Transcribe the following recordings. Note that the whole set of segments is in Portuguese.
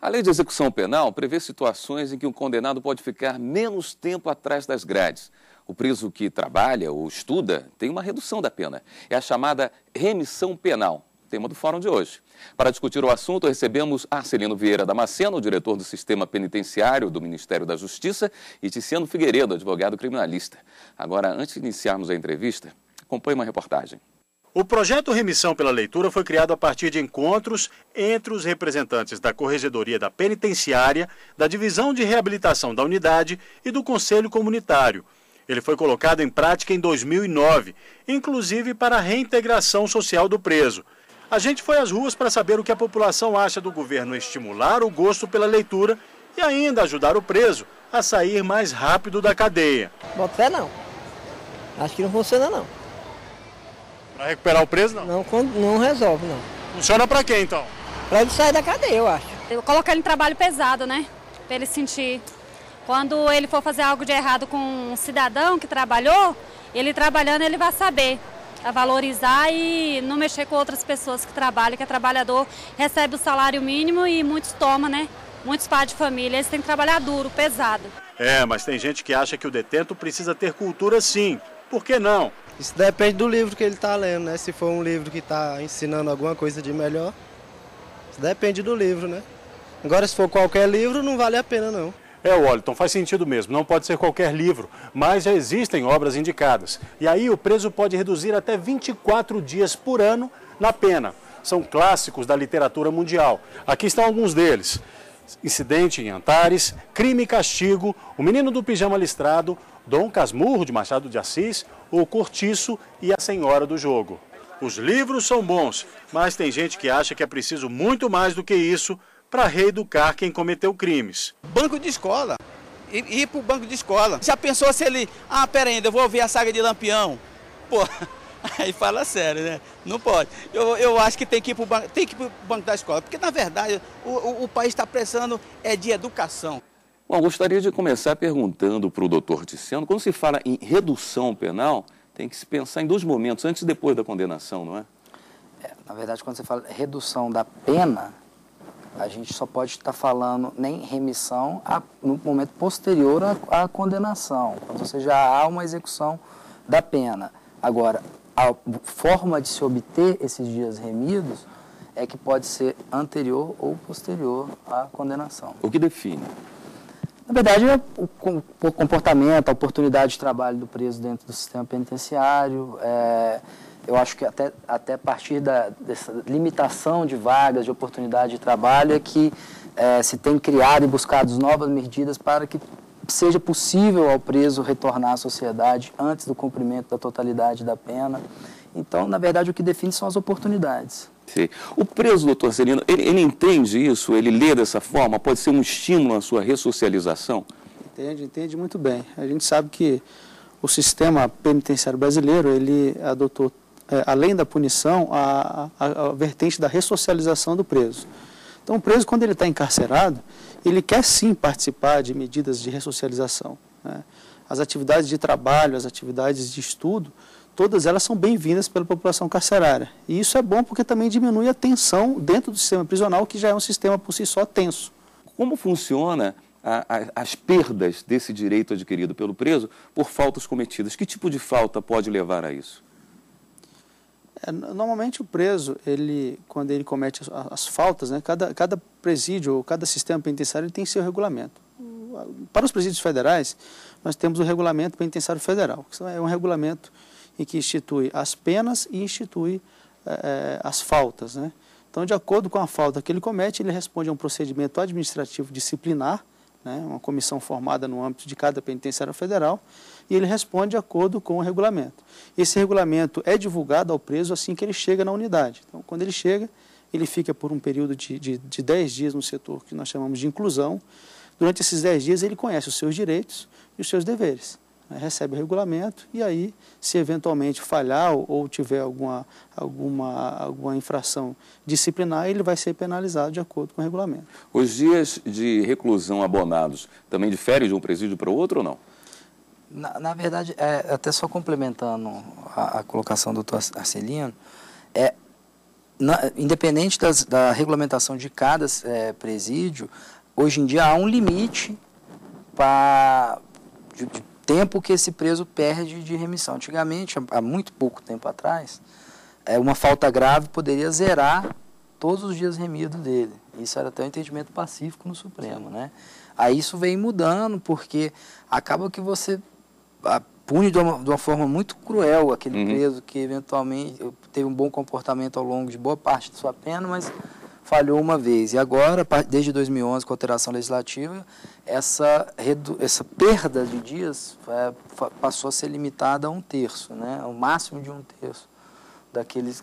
A lei de execução penal prevê situações em que um condenado pode ficar menos tempo atrás das grades. O preso que trabalha ou estuda tem uma redução da pena. É a chamada remissão penal, tema do fórum de hoje. Para discutir o assunto, recebemos Arcelino Vieira Damasceno, o diretor do Sistema Penitenciário do Ministério da Justiça, e Ticiano Figueiredo, advogado criminalista. Agora, antes de iniciarmos a entrevista, acompanhe uma reportagem. O projeto Remissão pela Leitura foi criado a partir de encontros entre os representantes da Corregedoria da Penitenciária, da Divisão de Reabilitação da Unidade e do Conselho Comunitário. Ele foi colocado em prática em 2009, inclusive para a reintegração social do preso. A gente foi às ruas para saber o que a população acha do governo estimular o gosto pela leitura e ainda ajudar o preso a sair mais rápido da cadeia. Boto fé não. Acho que não funciona não. Para recuperar o preso, não? Não resolve, não. Funciona para quê, então? Para ele sair da cadeia, eu acho. Eu coloco ele em trabalho pesado, né? Para ele sentir. Quando ele for fazer algo de errado com um cidadão que trabalhou, ele trabalhando, ele vai saber a valorizar e não mexer com outras pessoas que trabalham, que é trabalhador, recebe o salário mínimo e muitos tomam, né? Muitos pais de família, eles têm que trabalhar duro, pesado. Mas tem gente que acha que o detento precisa ter cultura sim. Por que não? Isso depende do livro que ele está lendo, né? Se for um livro que está ensinando alguma coisa de melhor, isso depende do livro, né? Agora, se for qualquer livro, não vale a pena, não. Wellington, faz sentido mesmo. Não pode ser qualquer livro, mas já existem obras indicadas. E aí o preso pode reduzir até 24 dias por ano na pena. São clássicos da literatura mundial. Aqui estão alguns deles. Incidente em Antares, Crime e Castigo, O Menino do Pijama Listrado, Dom Casmurro, de Machado de Assis, O Cortiço e A Senhora do Jogo. Os livros são bons, mas tem gente que acha que é preciso muito mais do que isso para reeducar quem cometeu crimes. Banco de escola, ir para o banco de escola. Já pensou se ele, pera ainda, eu vou ver a saga de Lampião? Pô, aí fala sério, né? Não pode. Eu acho que tem que ir para o banco da escola, porque na verdade o país está precisando de educação. Bom, gostaria de começar perguntando para o doutor Ticiano, quando se fala em redução penal, tem que se pensar em dois momentos, antes e depois da condenação, não é? Na verdade, quando você fala redução da pena, a gente só pode estar falando nem remissão no momento posterior à condenação, quando você já há uma execução da pena. Agora, a forma de se obter esses dias remidos é que pode ser anterior ou posterior à condenação. O que define? Na verdade, é o comportamento, a oportunidade de trabalho do preso dentro do sistema penitenciário. Eu acho que até a partir dessa limitação de vagas, de oportunidade de trabalho, é que se tem criado e buscado novas medidas para que seja possível ao preso retornar à sociedade antes do cumprimento da totalidade da pena. Então, na verdade, o que define são as oportunidades. Sim. O preso, doutor Arcelino, ele entende isso? Ele lê dessa forma? Pode ser um estímulo à sua ressocialização? Entende muito bem. A gente sabe que o sistema penitenciário brasileiro, ele adotou, além da punição, a vertente da ressocialização do preso. Então, o preso, quando ele está encarcerado, ele quer sim participar de medidas de ressocialização, né? As atividades de trabalho, as atividades de estudo, todas elas são bem-vindas pela população carcerária. E isso é bom porque também diminui a tensão dentro do sistema prisional, que já é um sistema por si só tenso. Como funciona as perdas desse direito adquirido pelo preso por faltas cometidas? Que tipo de falta pode levar a isso? Normalmente o preso, quando ele comete as faltas, né, cada presídio ou cada sistema penitenciário ele tem seu regulamento. Para os presídios federais, nós temos o Regulamento Penitenciário Federal, que é um regulamento em que institui as penas e institui as faltas, né? Então, de acordo com a falta que ele comete, ele responde a um procedimento administrativo disciplinar, né, uma comissão formada no âmbito de cada penitenciário federal, e ele responde de acordo com o regulamento. Esse regulamento é divulgado ao preso assim que ele chega na unidade. Então, quando ele chega, ele fica por um período de 10 dias no setor que nós chamamos de inclusão. Durante esses 10 dias, ele conhece os seus direitos e os seus deveres, né, recebe o regulamento e aí, se eventualmente falhar ou tiver alguma infração disciplinar, ele vai ser penalizado de acordo com o regulamento. Os dias de reclusão abonados também diferem de um presídio para o outro ou não? Na verdade, até só complementando a colocação do doutor Arcelino, independente da regulamentação de cada presídio, hoje em dia há um limite de tempo que esse preso perde de remissão. Antigamente, há muito pouco tempo atrás, uma falta grave poderia zerar todos os dias remidos dele. Isso era até um entendimento pacífico no Supremo, né? Aí isso vem mudando, porque acaba que você pune de uma forma muito cruel aquele preso que eventualmente teve um bom comportamento ao longo de boa parte de sua pena, mas falhou uma vez. E agora, desde 2011, com a alteração legislativa, essa perda de dias passou a ser limitada a 1/3, né? Ao máximo de 1/3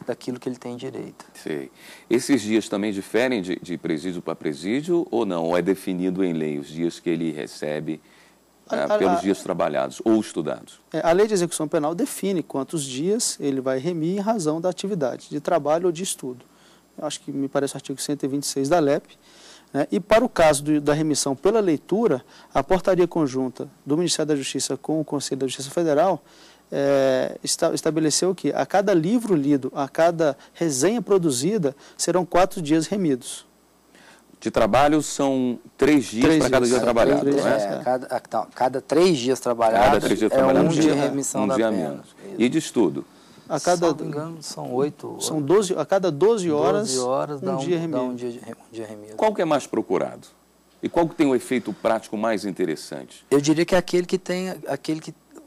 daquilo que ele tem direito. Sei. Esses dias também diferem de presídio para presídio ou não? Ou é definido em lei os dias que ele recebe pelos dias trabalhados ou estudados? A lei de execução penal define quantos dias ele vai remir em razão da atividade, de trabalho ou de estudo. Eu acho que me parece o artigo 126 da LEP. Né? E para o caso da remissão pela leitura, a portaria conjunta do Ministério da Justiça com o Conselho da Justiça Federal estabeleceu que a cada livro lido, a cada resenha produzida, serão 4 dias remidos. De trabalho são 3 dias para cada dia trabalhado, não é? Cada 3 dias trabalhados um dia de remissão da pena. E de estudo? Se não me engano, são 8. São 12, a cada 12 horas dá dia um dia remido. Qual que é mais procurado? E qual que tem o efeito prático mais interessante? Eu diria que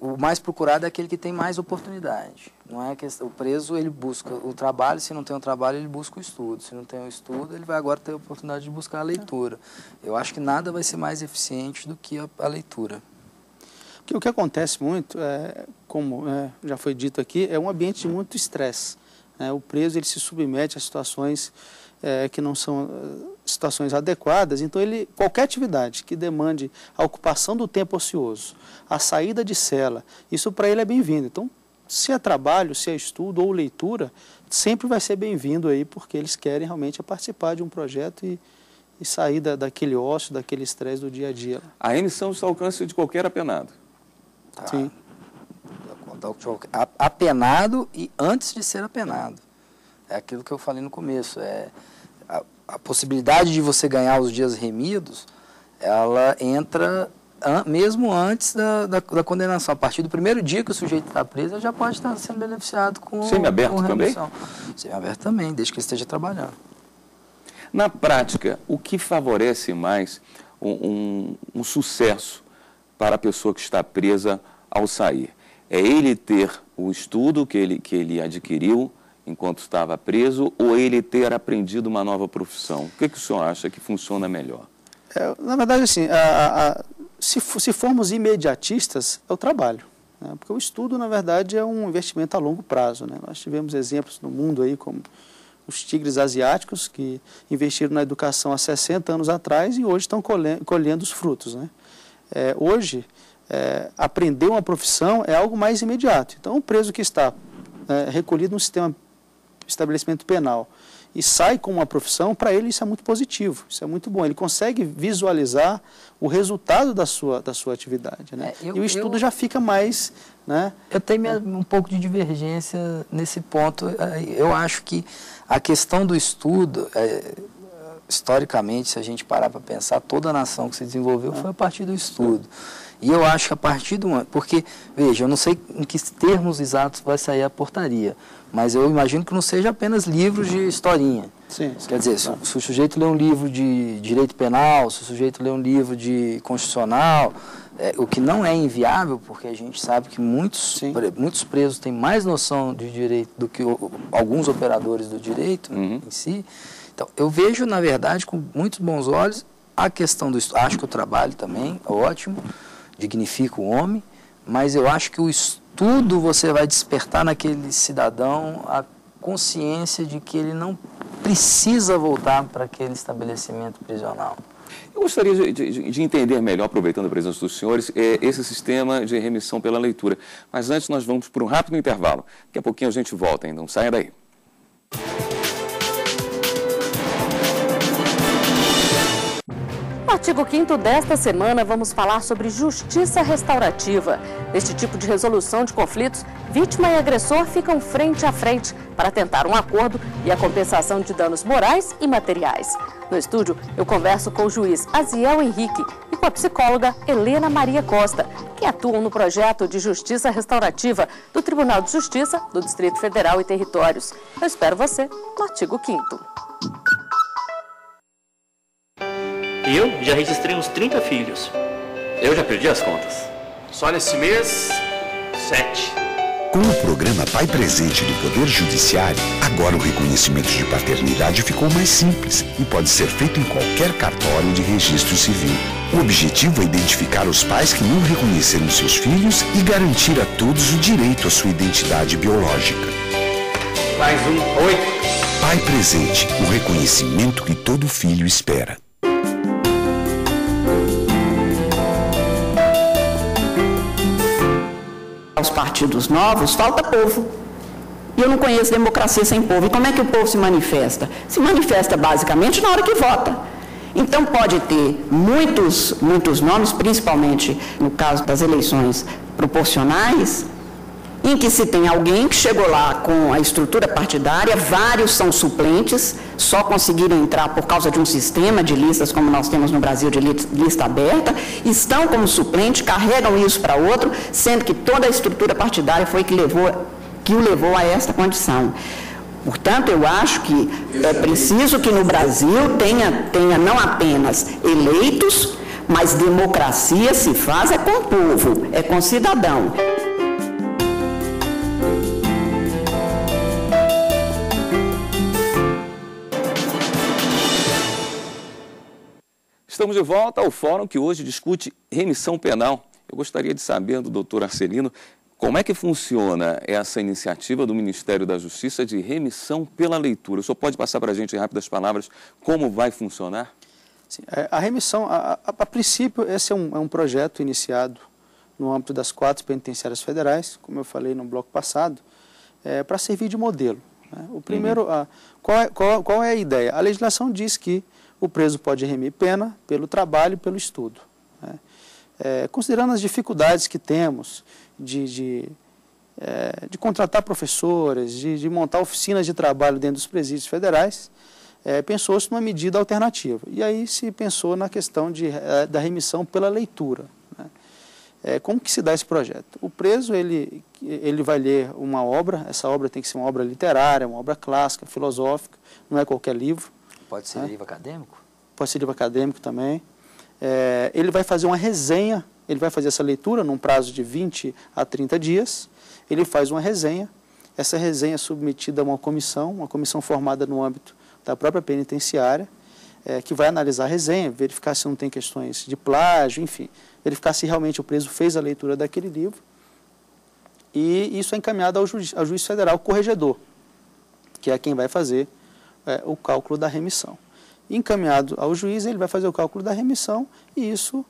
o mais procurado é aquele que tem mais oportunidade. Não é que o preso, ele busca o trabalho, se não tem o trabalho, ele busca o estudo. Se não tem o estudo, ele vai agora ter a oportunidade de buscar a leitura. Eu acho que nada vai ser mais eficiente do que a leitura. Porque o que acontece muito, como já foi dito aqui, é um ambiente de muito estresse. O preso ele se submete a situações que não são situações adequadas, então qualquer atividade que demande a ocupação do tempo ocioso, a saída de cela, isso para ele é bem-vindo. Então, se é trabalho, se é estudo ou leitura, sempre vai ser bem-vindo aí, porque eles querem realmente participar de um projeto e sair daquele ócio, daquele estresse do dia a dia. A remissão está ao alcance de qualquer apenado. Sim. Apenado e antes de ser apenado. É aquilo que eu falei no começo. A possibilidade de você ganhar os dias remidos, ela entra mesmo antes da condenação. A partir do primeiro dia que o sujeito está preso, ele já pode estar sendo beneficiado com semiaberto também? Semiaberto também, desde que ele esteja trabalhando. Na prática, o que favorece mais um sucesso para a pessoa que está presa ao sair? É ele ter o estudo que ele adquiriu enquanto estava preso, ou ele ter aprendido uma nova profissão? O que o senhor acha que funciona melhor? Na verdade, assim, se formos imediatistas, é o trabalho. Né? Porque o estudo, na verdade, é um investimento a longo prazo. Né? Nós tivemos exemplos no mundo aí, como os tigres asiáticos, que investiram na educação há 60 anos atrás e hoje estão colhendo os frutos. Né? Hoje, aprender uma profissão é algo mais imediato. Então, o preso que está recolhido no estabelecimento penal e sai com uma profissão, para ele isso é muito positivo, isso é muito bom. Ele consegue visualizar o resultado da sua atividade. Né? E o estudo já fica mais... Né? Eu tenho um pouco de divergência nesse ponto. Eu acho que a questão do estudo, historicamente, se a gente parar para pensar, toda a nação que se desenvolveu foi a partir do estudo. E eu acho que a partir do... Porque, veja, eu não sei em que termos exatos vai sair a portaria, mas eu imagino que não seja apenas livros de historinha. Sim. Quer dizer, se o sujeito lê um livro de direito penal, se o sujeito lê um livro de constitucional, o que não é inviável, porque a gente sabe que muitos presos têm mais noção de direito do que alguns operadores do direito em si. Então, eu vejo, na verdade, com muitos bons olhos, a questão do estudo. Acho que o trabalho também é ótimo, dignifica o homem, mas eu acho que o estudo você vai despertar naquele cidadão a consciência de que ele não precisa voltar para aquele estabelecimento prisional. Eu gostaria de entender melhor, aproveitando a presença dos senhores, esse sistema de remissão pela leitura. Mas antes nós vamos por um rápido intervalo. Daqui a pouquinho a gente volta, então saia daí. No artigo 5º desta semana, vamos falar sobre justiça restaurativa. Neste tipo de resolução de conflitos, vítima e agressor ficam frente a frente para tentar um acordo e a compensação de danos morais e materiais. No estúdio, eu converso com o juiz Aziel Henrique e com a psicóloga Helena Maria Costa, que atuam no projeto de justiça restaurativa do Tribunal de Justiça do Distrito Federal e Territórios. Eu espero você no artigo 5º. Eu já registrei uns 30 filhos. Eu já perdi as contas. Só nesse mês, 7. Com o programa Pai Presente do Poder Judiciário, agora o reconhecimento de paternidade ficou mais simples e pode ser feito em qualquer cartório de registro civil. O objetivo é identificar os pais que não reconheceram seus filhos e garantir a todos o direito à sua identidade biológica. Mais um, 8. Pai Presente, o reconhecimento que todo filho espera. Aos partidos novos, falta povo. E eu não conheço democracia sem povo. E como é que o povo se manifesta? Se manifesta basicamente na hora que vota. Então pode ter muitos nomes, principalmente no caso das eleições proporcionais, em que se tem alguém que chegou lá com a estrutura partidária, vários são suplentes, só conseguiram entrar por causa de um sistema de listas, como nós temos no Brasil, de lista aberta, estão como suplente, carregam isso para outro, sendo que toda a estrutura partidária foi que o levou a esta condição. Portanto, eu acho que é preciso que no Brasil tenha não apenas eleitos, mas democracia se faz com o povo, é com o cidadão. Estamos de volta ao fórum que hoje discute remissão penal. Eu gostaria de saber do doutor Arcelino como é que funciona essa iniciativa do Ministério da Justiça de remissão pela leitura. O senhor pode passar para a gente em rápidas palavras como vai funcionar? Sim, a remissão, a princípio, esse é um projeto iniciado no âmbito das 4 penitenciárias federais, como eu falei no bloco passado, para servir de modelo. Né? O primeiro, qual é a ideia? A legislação diz que o preso pode remir pena pelo trabalho e pelo estudo. Né? Considerando as dificuldades que temos de contratar professores, de montar oficinas de trabalho dentro dos presídios federais, pensou-se numa medida alternativa. E aí se pensou na questão da remissão pela leitura. Né? Como que se dá esse projeto? O preso ele vai ler uma obra, essa obra tem que ser uma obra literária, uma obra clássica, filosófica, não é qualquer livro. Pode ser livro acadêmico? Pode ser livro acadêmico também. Ele vai fazer uma resenha, ele vai fazer essa leitura num prazo de 20 a 30 dias, ele faz uma resenha, essa resenha é submetida a uma comissão formada no âmbito da própria penitenciária, que vai analisar a resenha, verificar se não tem questões de plágio, enfim, verificar se realmente o preso fez a leitura daquele livro, e isso é encaminhado ao juiz federal corregedor, que é quem vai fazer o cálculo da remissão. Encaminhado ao juiz, ele vai fazer o cálculo da remissão e isso,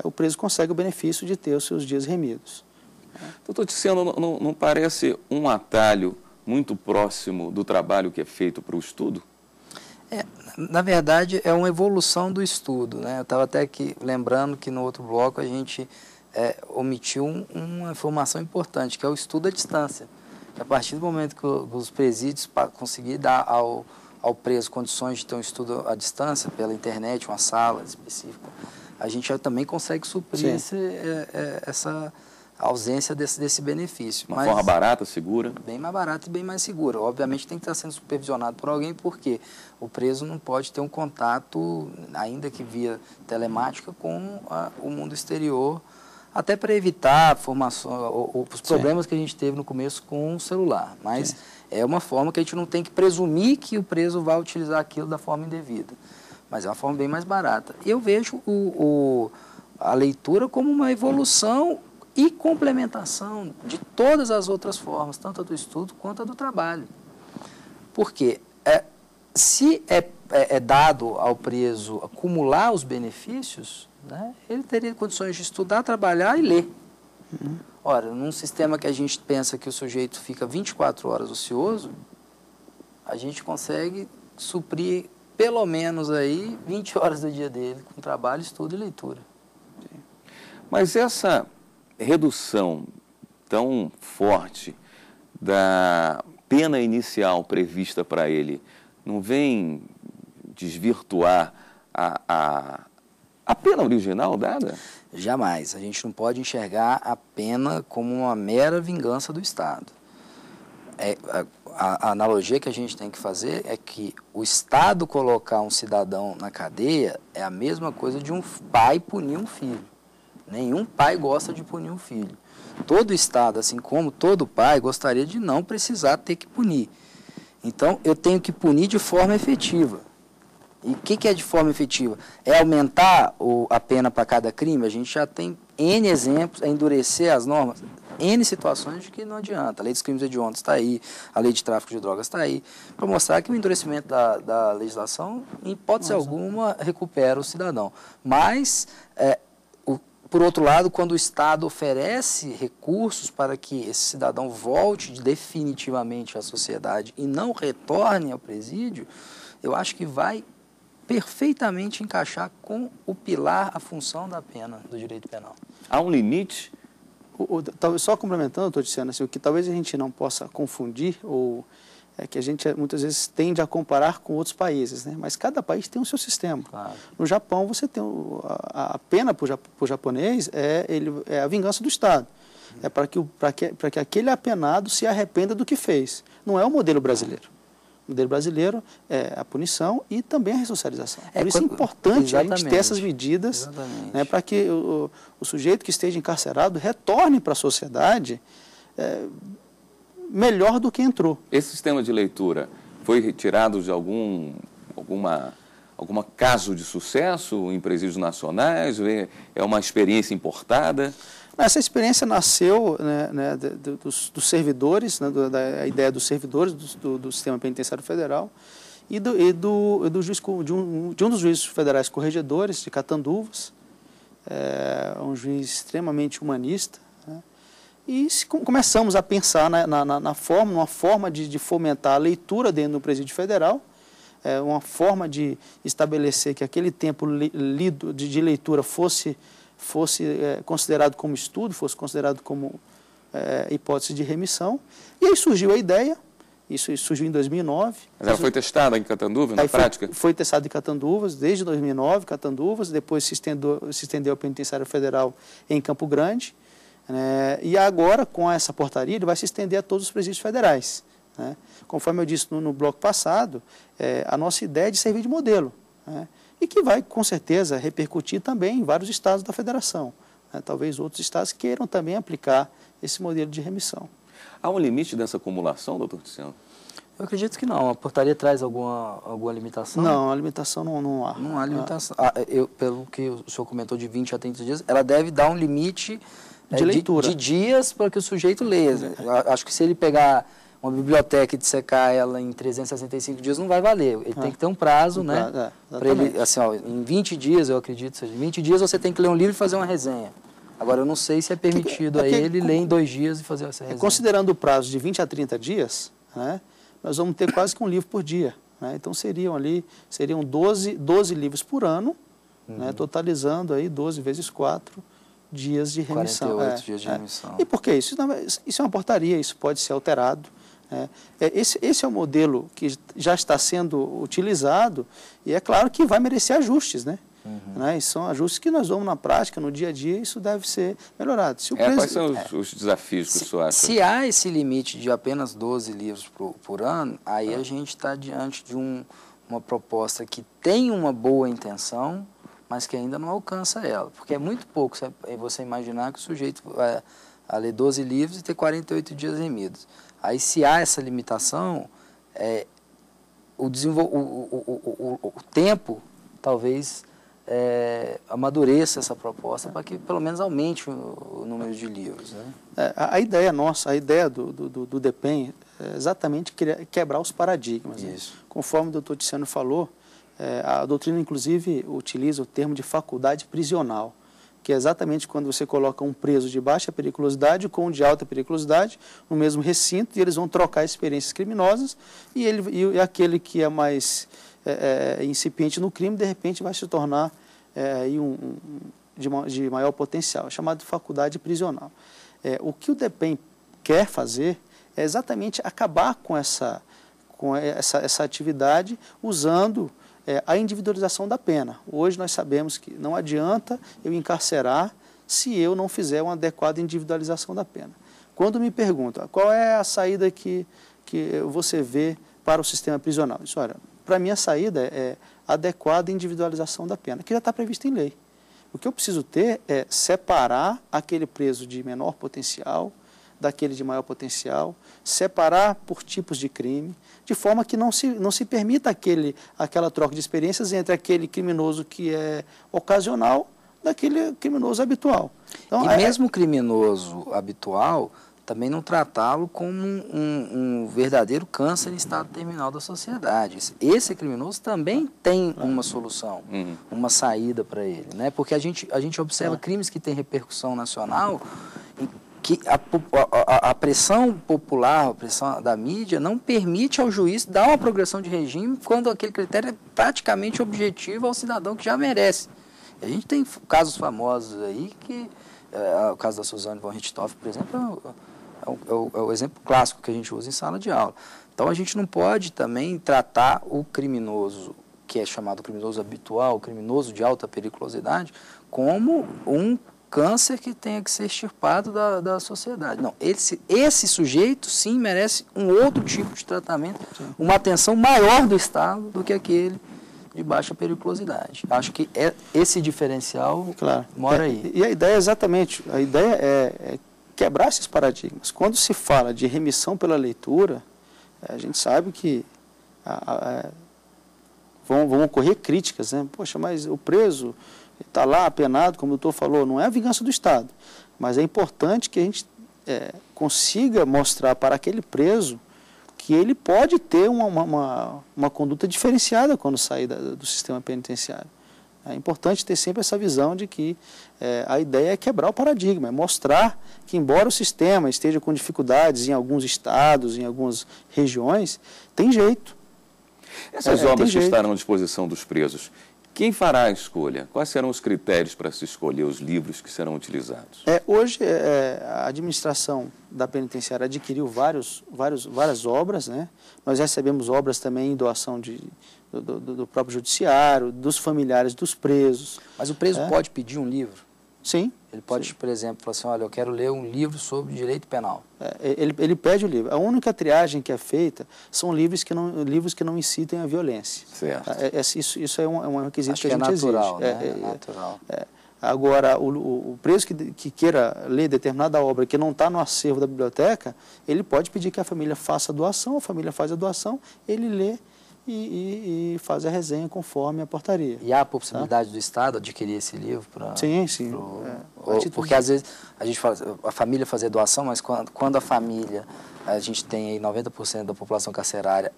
o preso consegue o benefício de ter os seus dias remidos. Doutor Ticiano, não parece um atalho muito próximo do trabalho que é feito para o estudo? Na verdade, é uma evolução do estudo. Né? Eu estava até aqui lembrando que no outro bloco a gente omitiu uma informação importante, que é o estudo à distância. A partir do momento que os presídios conseguirem dar ao preso condições de ter um estudo à distância, pela internet, uma sala específica, a gente já também consegue suprir essa ausência desse benefício. Uma forma barata, segura? Bem mais barata e bem mais segura. Obviamente tem que estar sendo supervisionado por alguém, porque o preso não pode ter um contato, ainda que via telemática, com o mundo exterior, até para evitar os problemas que a gente teve no começo com o celular. Mas é uma forma que a gente não tem que presumir que o preso vai utilizar aquilo da forma indevida. Mas é uma forma bem mais barata. E eu vejo a leitura como uma evolução e complementação de todas as outras formas, tanto a do estudo quanto a do trabalho. Porque se é dado ao preso acumular os benefícios, né, ele teria condições de estudar, trabalhar e ler. Ora, num sistema que a gente pensa que o sujeito fica 24 horas ocioso, a gente consegue suprir pelo menos aí 20 horas do dia dele com trabalho, estudo e leitura. Mas essa redução tão forte da pena inicial prevista para ele não vem desvirtuar a pena original dada? Jamais. A gente não pode enxergar a pena como uma mera vingança do Estado. A analogia que a gente tem que fazer é que o Estado colocar um cidadão na cadeia é a mesma coisa de um pai punir um filho. Nenhum pai gosta de punir um filho. Todo Estado, assim como todo pai, gostaria de não precisar ter que punir. Então, eu tenho que punir de forma efetiva. E o que é de forma efetiva? É aumentar a pena para cada crime? A gente já tem N exemplos, é endurecer as normas, N situações de que não adianta. A lei dos crimes hediondos está aí, a lei de tráfico de drogas está aí, para mostrar que o endurecimento da legislação, em hipótese alguma, recupera o cidadão. Mas, por outro lado, quando o Estado oferece recursos para que esse cidadão volte definitivamente à sociedade e não retorne ao presídio, eu acho que vai perfeitamente encaixar com o pilar, a função da pena, do direito penal. Há um limite? Talvez só complementando, estou dizendo assim, o que talvez a gente não possa confundir, ou é que a gente muitas vezes tende a comparar com outros países, né? Mas cada país tem o seu sistema. Claro. No Japão, você tem a pena para o japonês é a vingança do Estado. É para que aquele apenado se arrependa do que fez. Não é o modelo brasileiro. O modelo brasileiro é a punição e também a ressocialização. Por isso é importante a gente ter essas medidas, né, para que o sujeito que esteja encarcerado retorne para a sociedade melhor do que entrou. Esse sistema de leitura foi retirado de algum caso de sucesso em presídios nacionais? É uma experiência importada? Essa experiência nasceu, né, dos servidores, né, da ideia dos servidores do Sistema Penitenciário Federal e do juiz, de um dos juízes federais corregedores de Catanduvas, um juiz extremamente humanista, né, e começamos a pensar numa forma de fomentar a leitura dentro do presídio federal, uma forma de estabelecer que aquele tempo lido de leitura fosse considerado como estudo, fosse considerado como hipótese de remissão. E aí surgiu a ideia, isso surgiu em 2009. Mas ela foi testada em Catanduvas, na prática? Foi testada em Catanduvas, desde 2009, Catanduvas, depois se estendeu ao Penitenciário Federal em Campo Grande, né, e agora, com essa portaria, ele vai se estender a todos os presídios federais, né. Conforme eu disse no bloco passado, a nossa ideia é de servir de modelo, né, e que vai, com certeza, repercutir também em vários estados da federação, né? Talvez outros estados queiram também aplicar esse modelo de remissão. Há um limite dessa acumulação, doutor Tiziano? Eu acredito que não. A portaria traz alguma limitação? Não, a limitação não há. Não há limitação. Pelo que o senhor comentou de 20 a 30 dias, ela deve dar um limite de leitura. De dias para que o sujeito leia. Acho que se ele pegar uma biblioteca e dissecar ela em 365 dias, não vai valer. Ele tem que ter um prazo, né? Para ele, assim, em 20 dias, eu acredito, em 20 dias você tem que ler um livro e fazer uma resenha. Agora, eu não sei se é permitido a ele ler em 2 dias e fazer essa resenha. Considerando o prazo de 20 a 30 dias, né, nós vamos ter quase que um livro por dia, né? Então, seriam 12 livros por ano, né, totalizando aí 12 vezes 4 dias de remissão. 48 dias de remissão. E por que isso? Isso é uma portaria, isso pode ser alterado. Esse é o modelo que já está sendo utilizado e é claro que vai merecer ajustes, né? Né? E são ajustes que nós vamos na prática, no dia a dia, isso deve ser melhorado. Quais são os desafios que o senhor acha? Se há esse limite de apenas 12 livros por ano, aí a gente está diante de uma proposta que tem uma boa intenção, mas que ainda não alcança ela. Porque é muito pouco você imaginar que o sujeito vai ler 12 livros e ter 48 dias remidos. Aí, se há essa limitação, o tempo talvez amadureça essa proposta para que pelo menos aumente o número de livros, né? A ideia nossa, a ideia do DEPEN é exatamente quebrar os paradigmas. Né? Conforme o doutor Tiziano falou, a doutrina inclusive utiliza o termo de faculdade prisional. que é exatamente quando você coloca um preso de baixa periculosidade com um de alta periculosidade no mesmo recinto, e eles vão trocar experiências criminosas, e aquele que é mais incipiente no crime, de repente vai se tornar de maior potencial, chamado de faculdade prisional. O que o DEPEN quer fazer é exatamente acabar com essa atividade usando a individualização da pena. Hoje nós sabemos que não adianta eu encarcerar se eu não fizer uma adequada individualização da pena. Quando me perguntam qual é a saída que você vê para o sistema prisional, isso, olha, para mim a saída é adequada individualização da pena, que já está prevista em lei. O que eu preciso ter é separar aquele preso de menor potencial daquele de maior potencial, separar por tipos de crime, de forma que não se permita aquela troca de experiências entre aquele criminoso que é ocasional daquele criminoso habitual. Então, e mesmo o criminoso habitual, também não tratá-lo como um verdadeiro câncer em estado terminal da sociedade. Esse criminoso também tem uma solução, uma saída para ele, né? Porque a gente observa crimes que têm repercussão nacional, que a pressão popular, a pressão da mídia não permite ao juiz dar uma progressão de regime quando aquele critério é praticamente objetivo ao cidadão que já merece. A gente tem casos famosos aí que, o caso da Suzane von Richthofen, por exemplo, é o exemplo clássico que a gente usa em sala de aula. Então a gente não pode também tratar o criminoso, que é chamado criminoso habitual, o criminoso de alta periculosidade, como um câncer que tenha que ser extirpado da sociedade. Não, esse sujeito, sim, merece um outro tipo de tratamento, uma atenção maior do Estado do que aquele de baixa periculosidade. Acho que esse diferencial mora aí. E a ideia é quebrar esses paradigmas. Quando se fala de remissão pela leitura, a gente sabe que vão ocorrer críticas, né? Poxa, mas o preso está lá apenado, como o doutor falou, não é a vingança do Estado, mas é importante que a gente consiga mostrar para aquele preso que ele pode ter uma conduta diferenciada quando sair do sistema penitenciário. É importante ter sempre essa visão de que a ideia é quebrar o paradigma, é mostrar que, embora o sistema esteja com dificuldades em alguns estados, em algumas regiões, tem jeito. Essas obras que estarão à disposição dos presos, quem fará a escolha? Quais serão os critérios para se escolher os livros que serão utilizados? Hoje, a administração da penitenciária adquiriu várias obras, né? Nós recebemos obras também em doação do próprio judiciário, dos familiares dos presos. Mas o preso pode pedir um livro? Sim. Ele pode, por exemplo, falar assim, olha, eu quero ler um livro sobre direito penal. Ele pede o livro. A única triagem que é feita são livros que não incitem a violência. Certo. Isso é um requisito que a gente natural, exige. Né? É natural. Agora, o preso que queira ler determinada obra que não está no acervo da biblioteca, ele pode pedir que a família faça a doação, a família faz a doação, ele lê e faz a resenha conforme a portaria. E há a possibilidade do Estado adquirir esse livro? Sim. Porque às vezes a gente fala, a família fazer doação, mas quando a família, a gente tem aí 90% da população carcerária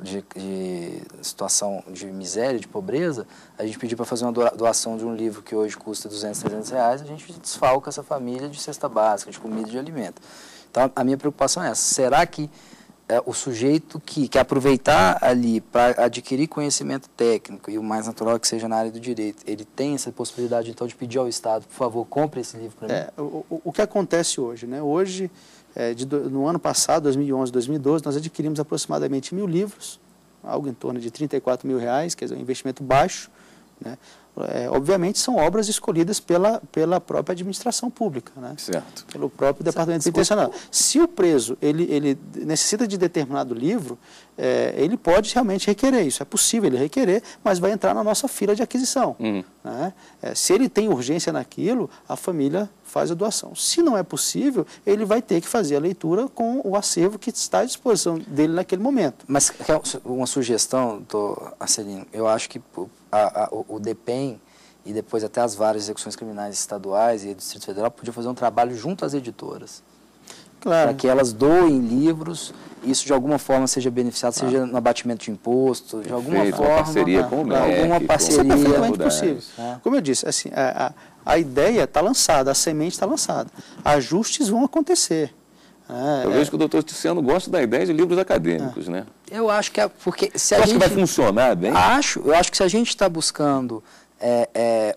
de situação de miséria, de pobreza, a gente pedir para fazer uma doação de um livro que hoje custa R$200, R$300, a gente desfalca essa família de cesta básica, de comida e de alimento. Então a minha preocupação é essa, será que o sujeito que quer aproveitar ali para adquirir conhecimento técnico, e o mais natural é que seja na área do direito, ele tem essa possibilidade, então, de pedir ao Estado, por favor, compre esse livro para mim? O que acontece hoje, né? Hoje, no ano passado, 2011, 2012, nós adquirimos aproximadamente 1.000 livros, algo em torno de R$34 mil, quer dizer, um investimento baixo, né? Obviamente são obras escolhidas pela própria administração pública, né? Certo. Pelo próprio departamento penitenciário. Se o preso ele necessita de determinado livro, ele pode realmente requerer isso. É possível ele requerer, mas vai entrar na nossa fila de aquisição. Né? Se ele tem urgência naquilo, a família faz a doação. Se não é possível, ele vai ter que fazer a leitura com o acervo que está à disposição dele naquele momento. Mas uma sugestão, doutor Arcelino, eu acho que o DEPEN e depois até as várias execuções criminais estaduais e do Distrito Federal podiam fazer um trabalho junto às editoras. Claro. Para que elas doem livros, isso de alguma forma seja beneficiado, seja no abatimento de imposto, de alguma forma. Parceria com o MEC, alguma parceria. Isso é perfeitamente possível. Como eu disse, assim, A ideia está lançada, a semente está lançada. Ajustes vão acontecer. Eu vejo que o doutor Ticiano gosta da ideia de livros acadêmicos, né? Eu acho que porque se Você acha que vai funcionar bem? Eu acho que se a gente está buscando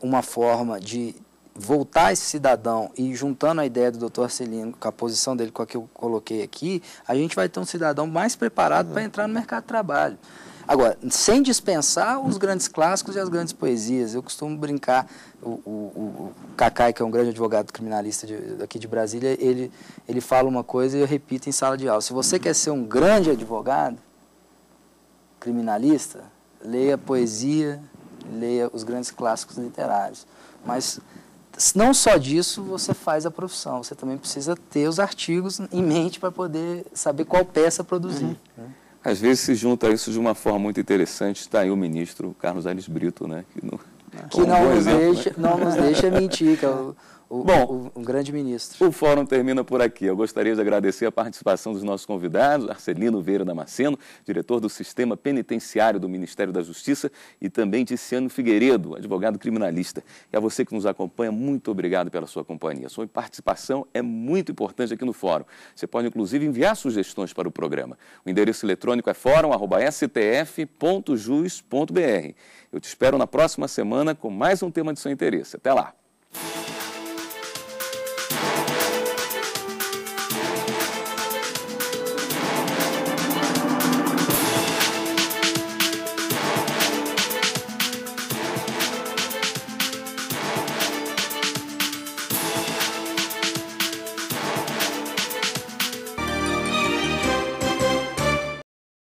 uma forma de voltar esse cidadão e juntando a ideia do doutor Arcelino com a posição dele com a que eu coloquei aqui, a gente vai ter um cidadão mais preparado para entrar no mercado de trabalho. Agora, sem dispensar os grandes clássicos e as grandes poesias. Eu costumo brincar, o Cacai, que é um grande advogado criminalista aqui de Brasília, ele fala uma coisa e eu repito em sala de aula. Se você quer ser um grande advogado criminalista, leia poesia, leia os grandes clássicos literários. Mas não só disso você faz a profissão, você também precisa ter os artigos em mente para poder saber qual peça produzir. Né? Às vezes se junta isso de uma forma muito interessante. Está aí o ministro Carlos Aires Brito, né? Que não nos deixa mentir, que é um grande ministro. O fórum termina por aqui. Eu gostaria de agradecer a participação dos nossos convidados, Arcelino Vieira Damasceno, diretor do Sistema Penitenciário do Ministério da Justiça, e também Ticiano Figueiredo, advogado criminalista. E a você que nos acompanha, muito obrigado pela sua companhia. Sua participação é muito importante aqui no fórum. Você pode, inclusive, enviar sugestões para o programa. O endereço eletrônico é forum@stf.jus.br. Eu te espero na próxima semana com mais um tema de seu interesse. Até lá!